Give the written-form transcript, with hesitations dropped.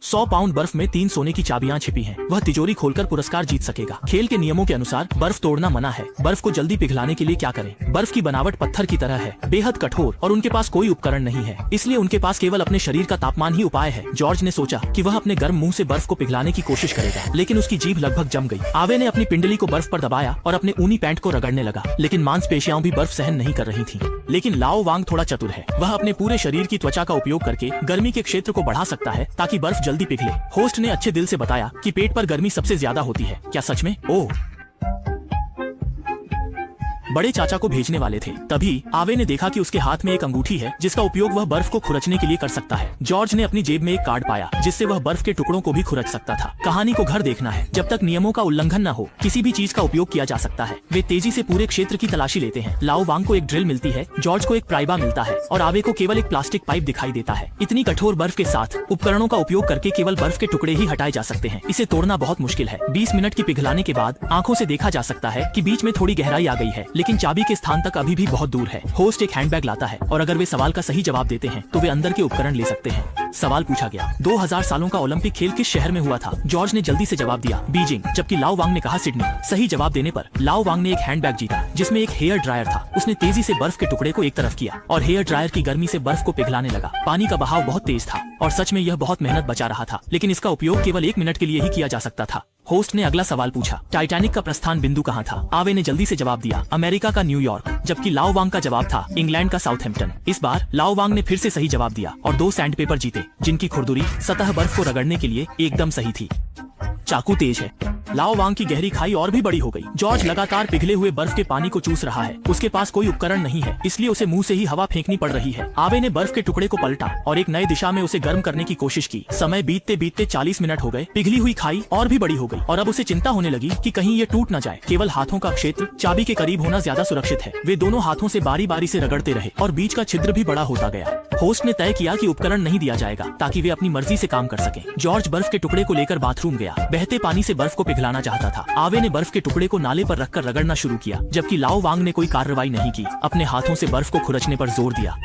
100 pound बर्फ में 3 सोने की चाबियां छिपी हैं। वह तिजोरी खोलकर पुरस्कार जीत सकेगा। खेल के नियमों के अनुसार बर्फ तोड़ना मना है। बर्फ को जल्दी पिघलाने के लिए क्या करें? बर्फ की बनावट पत्थर की तरह है, बेहद कठोर, और उनके पास कोई उपकरण नहीं है, इसलिए उनके पास केवल अपने शरीर का तापमान ही उपाय है। जॉर्ज ने सोचा कि वह अपने गर्म मुंह से बर्फ को पिघलाने की कोशिश करेगा, लेकिन उसकी जीभ लगभग जम गई। आवे ने अपनी पिंडली को बर्फ पर दबाया और अपने ऊनी पैंट को रगड़ने लगा, लेकिन मांसपेशियां भी बर्फ सहन नहीं कर रही थीं। लेकिन लाओ वांग थोड़ा चतुर है। वह अपने पूरे शरीर की त्वचा का उपयोग करके गर्मी के क्षेत्र को बढ़ा सकता है ताकि बर्फ जल्दी पिघले। होस्ट ने अच्छे दिल से बताया कि पेट पर गर्मी सबसे ज्यादा होती है। क्या सच में? ओह, बड़े चाचा को भेजने वाले थे। तभी आवे ने देखा कि उसके हाथ में एक अंगूठी है जिसका उपयोग वह बर्फ को खुरचने के लिए कर सकता है। जॉर्ज ने अपनी जेब में एक कार्ड पाया जिससे वह बर्फ के टुकड़ों को भी खुरच सकता था। कहानी को घर देखना है। जब तक नियमों का उल्लंघन न हो, किसी भी चीज का उपयोग किया जा सकता है। वे तेजी से पूरे क्षेत्र की तलाशी लेते हैं। लाओ वांग को एक ड्रिल मिलती है, जॉर्ज को एक प्राइबा मिलता है और आवे को केवल एक प्लास्टिक पाइप दिखाई देता है। इतनी कठोर बर्फ के साथ उपकरणों का उपयोग करके केवल बर्फ के टुकड़े ही हटाए जा सकते हैं। इसे तोड़ना बहुत मुश्किल है। 20 मिनट की पिघलाने के बाद आंखों से देखा जा सकता है कि बीच में थोड़ी गहराई आ गई है, लेकिन चाबी के स्थान तक अभी भी बहुत दूर है। होस्ट एक हैंडबैग लाता है और अगर वे सवाल का सही जवाब देते हैं तो वे अंदर के उपकरण ले सकते हैं। सवाल पूछा गया, 2000 सालों का ओलंपिक खेल किस शहर में हुआ था? जॉर्ज ने जल्दी से जवाब दिया, बीजिंग, जबकि लाओ वांग ने कहा सिडनी। सही जवाब देने पर लाओ वांग ने एक हैंडबैग जीता जिसमें एक हेयर ड्रायर था। उसने तेजी से बर्फ के टुकड़े को एक तरफ किया और हेयर ड्रायर की गर्मी से बर्फ को पिघलाने लगा। पानी का बहाव बहुत तेज था और सच में यह बहुत मेहनत बचा रहा था, लेकिन इसका उपयोग केवल 1 मिनट के लिए ही किया जा सकता था। होस्ट ने अगला सवाल पूछा, टाइटैनिक का प्रस्थान बिंदु कहाँ था? आवे ने जल्दी से जवाब दिया, अमेरिका का न्यूयॉर्क, जबकि लाओ वांग का जवाब था इंग्लैंड का साउथहैम्पटन। इस बार लाओ वांग ने फिर से सही जवाब दिया और 2 सैंडपेपर जीते जिनकी खुरदुरी सतह बर्फ को रगड़ने के लिए एकदम सही थी। चाकू तेज है। लाओ वांग की गहरी खाई और भी बड़ी हो गई। जॉर्ज लगातार पिघले हुए बर्फ के पानी को चूस रहा है। उसके पास कोई उपकरण नहीं है, इसलिए उसे मुंह से ही हवा फेंकनी पड़ रही है। आवे ने बर्फ के टुकड़े को पलटा और एक नई दिशा में उसे गर्म करने की कोशिश की। समय बीतते बीतते 40 मिनट हो गए। पिघली हुई खाई और भी बड़ी हो गई और अब उसे चिंता होने लगी कि कहीं ये टूट न जाए। केवल हाथों का क्षेत्र चाबी के करीब होना ज्यादा सुरक्षित है। वे दोनों हाथों से बारी बारी से रगड़ते रहे और बीच का छिद्र भी बड़ा होता गया। होस्ट ने तय किया कि उपकरण नहीं दिया जाएगा ताकि वे अपनी मर्जी से काम कर सकें। जॉर्ज बर्फ के टुकड़े को लेकर बाथरूम गया। बहते पानी से बर्फ को पिघलाना चाहता था। आवे ने बर्फ के टुकड़े को नाले पर रखकर रगड़ना शुरू किया, जबकि लाओ वांग ने कोई कार्रवाई नहीं की। अपने हाथों से बर्फ को खुरचने पर जोर दिया।